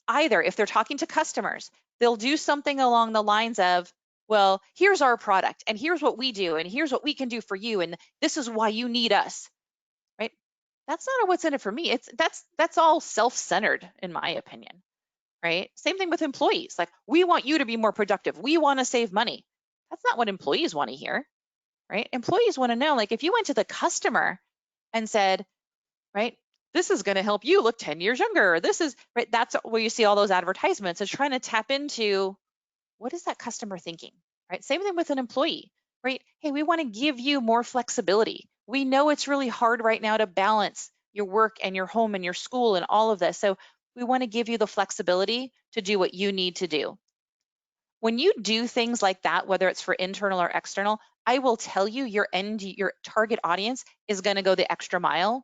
either if they're talking to customers, they'll do something along the lines of, well, here's our product and here's what we do and here's what we can do for you and this is why you need us, right? That's not what's in it for me. That's all self-centered in my opinion. Right? Same thing with employees. Like, we want you to be more productive. We want to save money. That's not what employees want to hear, right? Employees want to know, like, if you went to the customer and said, right, this is going to help you look 10 years younger. This is, right? That's where you see all those advertisements, is trying to tap into what is that customer thinking, right? Same thing with an employee, right? Hey, we want to give you more flexibility. We know it's really hard right now to balance your work and your home and your school and all of this. So we want to give you the flexibility to do what you need to do. When you do things like that, whether it's for internal or external, I will tell you your target audience is going to go the extra mile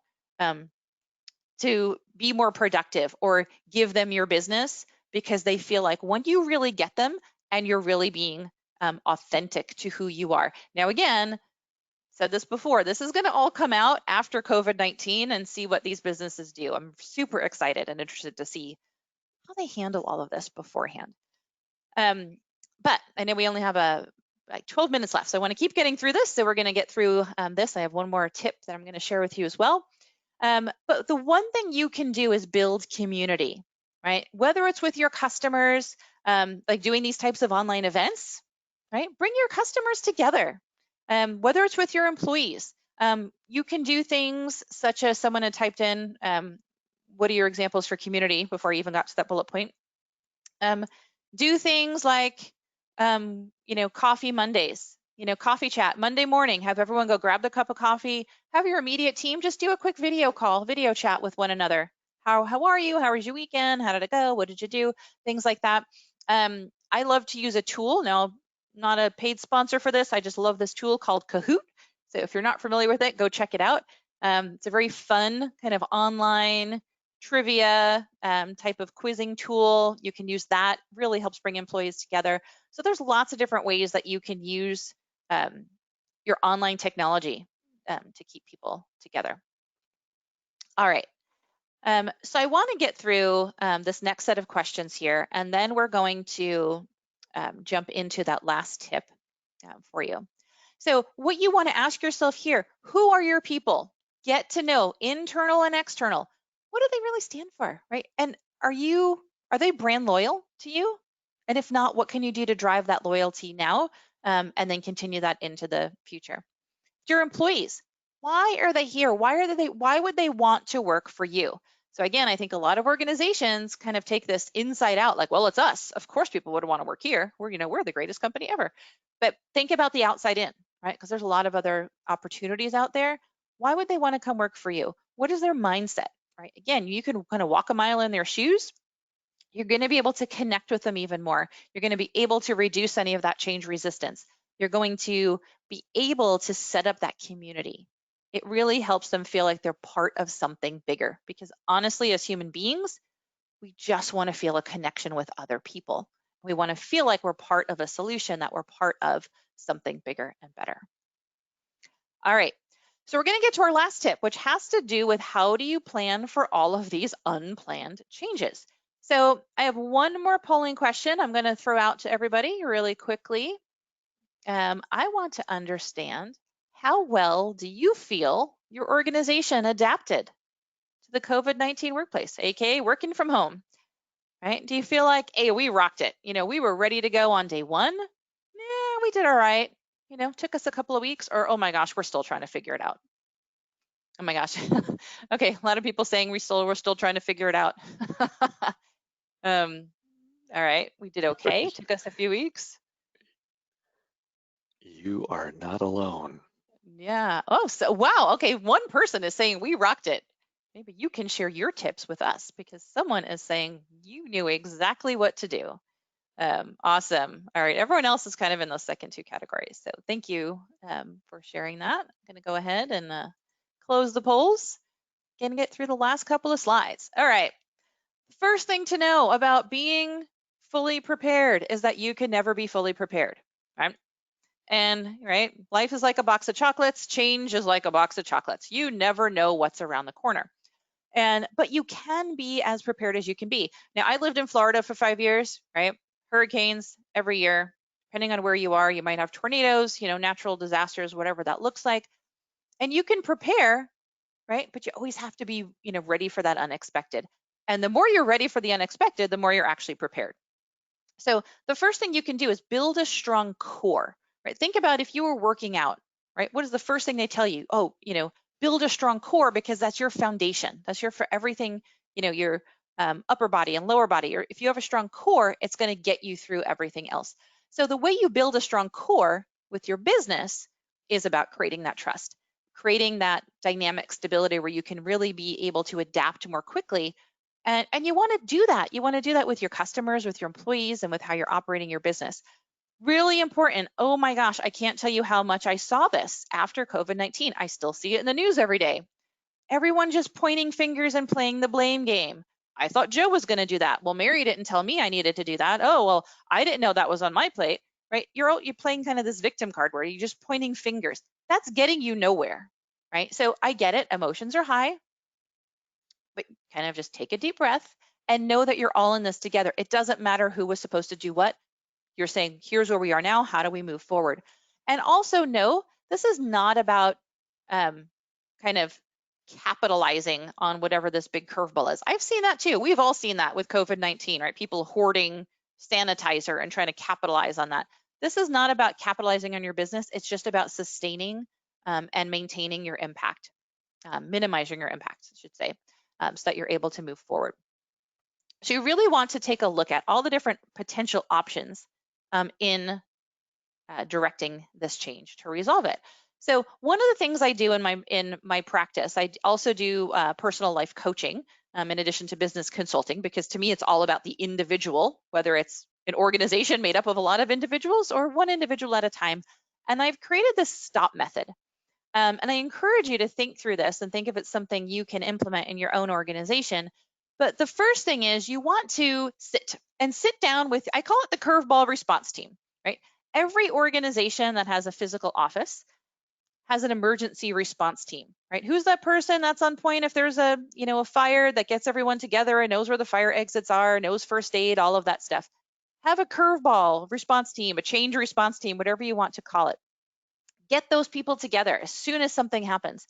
to be more productive or give them your business, because they feel like when you really get them and you're really being authentic to who you are. Now, again, said this before, this is going to all come out after COVID-19 and see what these businesses do. I'm super excited and interested to see how they handle all of this beforehand. But I know we only have like 12 minutes left, so I want to keep getting through this. So we're going to get through this. I have one more tip that I'm going to share with you as well. But the one thing you can do is build community, right? Whether it's with your customers, like doing these types of online events, right? Bring your customers together. Whether it's with your employees, you can do things such as, someone had typed in, what are your examples for community before I even got to that bullet point? Do things like, coffee Mondays, coffee chat Monday morning, have everyone go grab the cup of coffee, have your immediate team just do a quick video chat with one another. How are you? How was your weekend? How did it go? What did you do? Things like that. I love to use a tool. Now, not a paid sponsor for this. I just love this tool called Kahoot. So if you're not familiar with it, go check it out. It's a very fun kind of online trivia type of quizzing tool. You can use that. Really helps bring employees together. So there's lots of different ways that you can use your online technology to keep people together. All right. So I want to get through this next set of questions here, and then we're going to jump into that last tip for you. So what you want to ask yourself here, who are your people? Get to know internal and external. What do they really stand for, right? And are they brand loyal to you? And if not, what can you do to drive that loyalty now and then continue that into the future? Your employees, why are they here? Why would they want to work for you? So again, I think a lot of organizations kind of take this inside out, like, well, it's us. Of course people would want to work here. We're the greatest company ever. But think about the outside in, right? Because there's a lot of other opportunities out there. Why would they want to come work for you? What is their mindset, right? Again, you can kind of walk a mile in their shoes. You're going to be able to connect with them even more. You're going to be able to reduce any of that change resistance. You're going to be able to set up that community. it really helps them feel like they're part of something bigger. Because honestly, as human beings, we just want to feel a connection with other people. We want to feel like we're part of a solution, that we're part of something bigger and better. All right. So we're going to get to our last tip, which has to do with how do you plan for all of these unplanned changes. So I have one more polling question I'm going to throw out to everybody really quickly. I want to understand, how well do you feel your organization adapted to the COVID-19 workplace, aka working from home, right? Do you feel like, hey, we rocked it? We were ready to go on day one. Yeah, we did all right. Took us a couple of weeks, or oh my gosh, we're still trying to figure it out. Oh my gosh. Okay, a lot of people saying we're still trying to figure it out. All right, we did okay. It took us a few weeks. You are not alone. Yeah. Oh, so wow. Okay, one person is saying we rocked it. Maybe you can share your tips with us, because someone is saying you knew exactly what to do. Awesome. All right, everyone else is kind of in those second two categories. So thank you for sharing that. I'm going to go ahead and close the polls. Gonna get through the last couple of slides. All right. First thing to know about being fully prepared is that you can never be fully prepared, right? And right, life is like a box of chocolates, change is like a box of chocolates. You never know what's around the corner. But you can be as prepared as you can be. Now, I lived in Florida for 5 years, right? Hurricanes every year. Depending on where you are, you might have tornadoes, natural disasters, whatever that looks like. And you can prepare, right? But you always have to be, ready for that unexpected. And the more you're ready for the unexpected, the more you're actually prepared. So the first thing you can do is build a strong core, right? Think about if you were working out, right? What is the first thing they tell you? Oh, build a strong core, because that's your foundation. That's your for everything, your upper body and lower body. Or if you have a strong core, it's going to get you through everything else. So the way you build a strong core with your business is about creating that trust, creating that dynamic stability where you can really be able to adapt more quickly. And you want to do that. You want to do that with your customers, with your employees, and with how you're operating your business. Really important. Oh my gosh, I can't tell you how much I saw this after COVID-19. I still see it in the news every day. Everyone just pointing fingers and playing the blame game. I thought Joe was going to do that. Well, Mary didn't tell me I needed to do that. Oh, well, I didn't know that was on my plate, right? You're playing kind of this victim card where you're just pointing fingers. That's getting you nowhere, right? So I get it. Emotions are high, but kind of just take a deep breath and know that you're all in this together. It doesn't matter who was supposed to do what. You're saying, here's where we are now. How do we move forward? And also know this is not about kind of capitalizing on whatever this big curveball is. I've seen that too. We've all seen that with COVID-19, right? People hoarding sanitizer and trying to capitalize on that. This is not about capitalizing on your business. It's just about sustaining and maintaining your impact, minimizing your impact, I should say, so that you're able to move forward. So you really want to take a look at all the different potential options in directing this change to resolve it. So one of the things I do in my practice, I also do personal life coaching in addition to business consulting, because to me it's all about the individual, whether it's an organization made up of a lot of individuals or one individual at a time. And I've created this STOP method. And I encourage you to think through this and think if it's something you can implement in your own organization. But the first thing is you want to sit down with, I call it the curveball response team, right? Every organization that has a physical office has an emergency response team, right? Who's that person that's on point if there's a fire, that gets everyone together and knows where the fire exits are, knows first aid, all of that stuff. Have a curveball response team, a change response team, whatever you want to call it. Get those people together as soon as something happens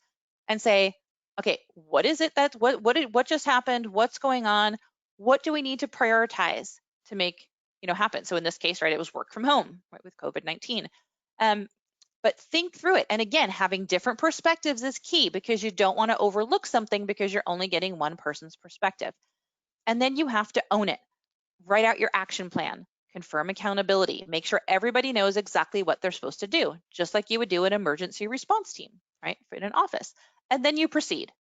and say, okay, what is it what just happened? What's going on? What do we need to prioritize to make happen? So in this case, right, it was work from home, right, with COVID-19. But think through it. And again, having different perspectives is key, because you don't want to overlook something because you're only getting one person's perspective. And then you have to own it. Write out your action plan, confirm accountability, make sure everybody knows exactly what they're supposed to do, just like you would do an emergency response team, right, in an office. And then you proceed.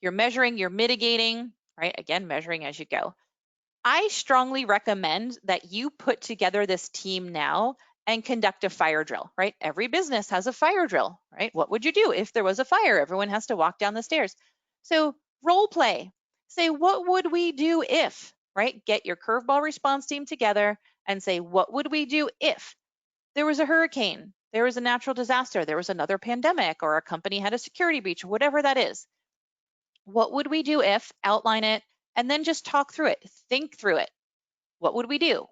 You're measuring, you're mitigating, right? Again, measuring as you go. I strongly recommend that you put together this team now and conduct a fire drill, right? Every business has a fire drill, right? What would you do if there was a fire? Everyone has to walk down the stairs. So role play. Say, what would we do if, right? Get your curveball response team together and say, what would we do if there was a hurricane, there was a natural disaster, there was another pandemic, or a company had a security breach, whatever that is? What would we do if, outline it, and then just talk through it, think through it. What would we do,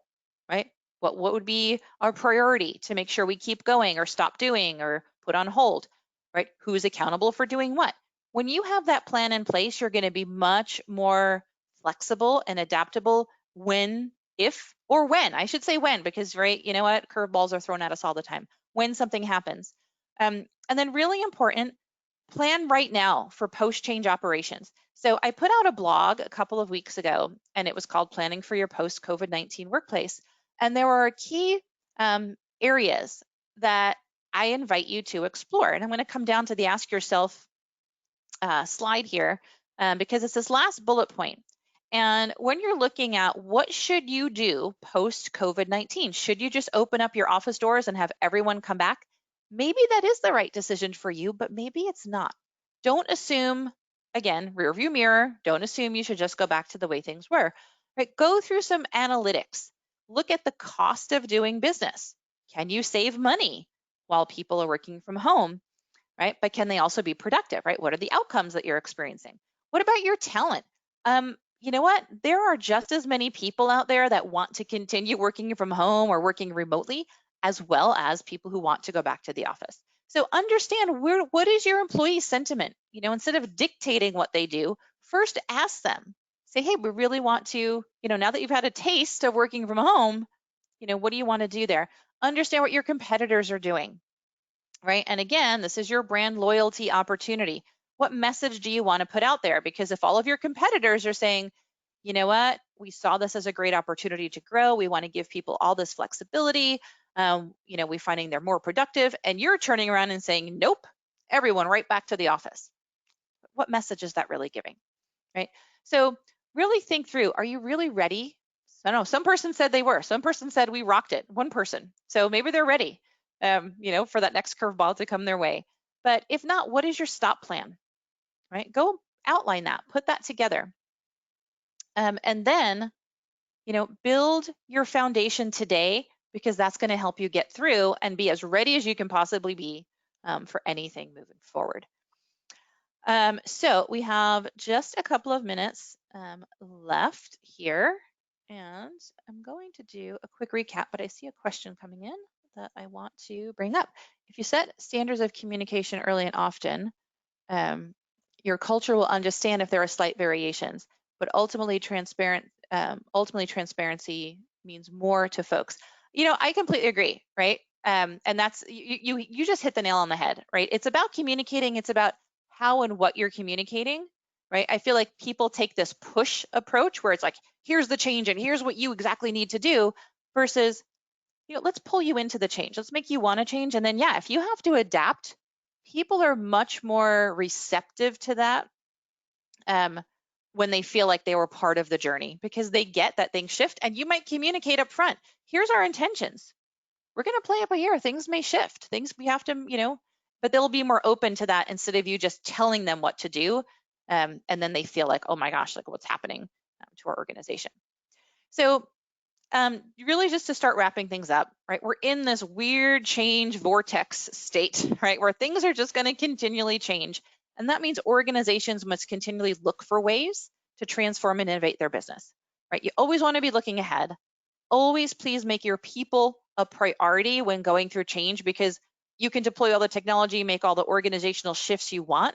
right? What would be our priority to make sure we keep going or stop doing or put on hold, right? Who's accountable for doing what? When you have that plan in place, you're going to be much more flexible and adaptable when, if, or when, I should say when, because, right, you know what? Curveballs are thrown at us all the time. When something happens. And then really important, plan right now for post-change operations. So I put out a blog a couple of weeks ago, and it was called Planning for Your Post-COVID-19 Workplace. And there are key areas that I invite you to explore. And I'm going to come down to the ask yourself slide here because it's this last bullet point. And when you're looking at what should you do post COVID-19, should you just open up your office doors and have everyone come back? Maybe that is the right decision for you, but maybe it's not. Don't assume, again, rear view mirror, don't assume you should just go back to the way things were. Right? Go through some analytics. Look at the cost of doing business. Can you save money while people are working from home? Right? But can they also be productive, right? What are the outcomes that you're experiencing? What about your talent? You know what? There are just as many people out there that want to continue working from home or working remotely, as well as people who want to go back to the office. So understand what is your employee sentiment? You know, instead of dictating what they do, first ask them. Say, hey, we really want to, you know, now that you've had a taste of working from home, you know, what do you want to do there? Understand what your competitors are doing, right? And again, this is your brand loyalty opportunity. What message do you want to put out there? Because if all of your competitors are saying, you know what, we saw this as a great opportunity to grow, we want to give people all this flexibility, you know, we're finding they're more productive, and you're turning around and saying, nope, everyone right back to the office. What message is that really giving, right? So really think through, are you really ready? I don't know, some person said they were, some person said we rocked it, one person. So maybe they're ready, you know, for that next curveball to come their way. But if not, what is your stop plan, right? Go outline that, put that together. And then, you know, build your foundation today, because that's going to help you get through and be as ready as you can possibly be for anything moving forward. So we have just a couple of minutes left here, and I'm going to do a quick recap, but I see a question coming in that I want to bring up. If you set standards of communication early and often, your culture will understand if there are slight variations, but ultimately transparency means more to folks. You know, I completely agree, right? And that's, you just hit the nail on the head, right? It's about communicating. It's about how and what you're communicating, right? I feel like people take this push approach where it's like, here's the change and here's what you exactly need to do, versus, you know, let's pull you into the change. Let's make you want to change. And then, yeah, if you have to adapt, people are much more receptive to that when they feel like they were part of the journey, because they get that things shift. And you might communicate up front, here's our intentions. We're going to play it by ear. Things may shift. Things we have to, you know, but they'll be more open to that instead of you just telling them what to do. And then they feel like, oh my gosh, like what's happening to our organization. So really just to start wrapping things up, right? We're in this weird change vortex state, right? Where things are just going to continually change. And that means organizations must continually look for ways to transform and innovate their business, right? You always want to be looking ahead. Always please make your people a priority when going through change, because you can deploy all the technology, make all the organizational shifts you want,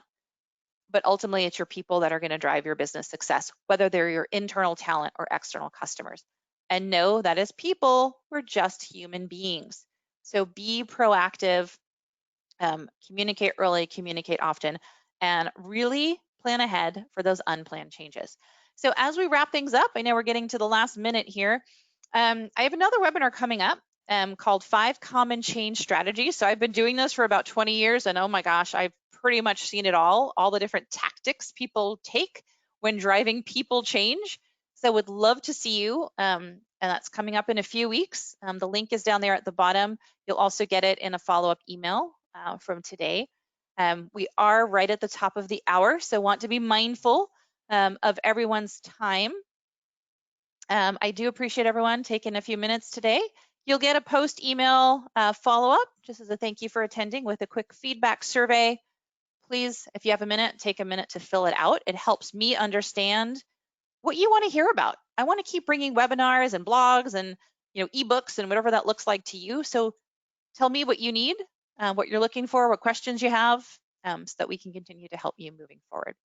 but ultimately it's your people that are going to drive your business success, whether they're your internal talent or external customers. And know that as people, we're just human beings. So be proactive, communicate early, communicate often, and really plan ahead for those unplanned changes. So as we wrap things up, I know we're getting to the last minute here. I have another webinar coming up called 5 Common Change Strategies. So I've been doing this for about 20 years, and oh my gosh, I've pretty much seen it all the different tactics people take when driving people change. So would love to see you and that's coming up in a few weeks. The link is down there at the bottom. You'll also get it in a follow-up email from today. We are right at the top of the hour, so want to be mindful of everyone's time. I do appreciate everyone taking a few minutes today. You'll get a post email follow-up just as a thank you for attending with a quick feedback survey. Please, if you have a minute, take a minute to fill it out. It helps me understand what you want to hear about. I want to keep bringing webinars and blogs and ebooks and whatever that looks like to you. So tell me what you need, what you're looking for, what questions you have, so that we can continue to help you moving forward.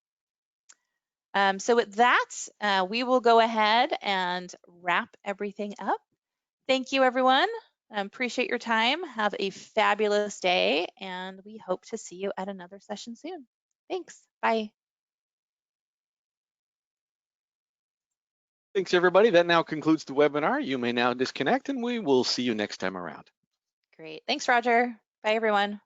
So with that, we will go ahead and wrap everything up. Thank you, everyone. Appreciate your time. Have a fabulous day, and we hope to see you at another session soon. Thanks. Bye. Thanks, everybody. That now concludes the webinar. You may now disconnect, and we will see you next time around. Great. Thanks, Roger. Bye, everyone.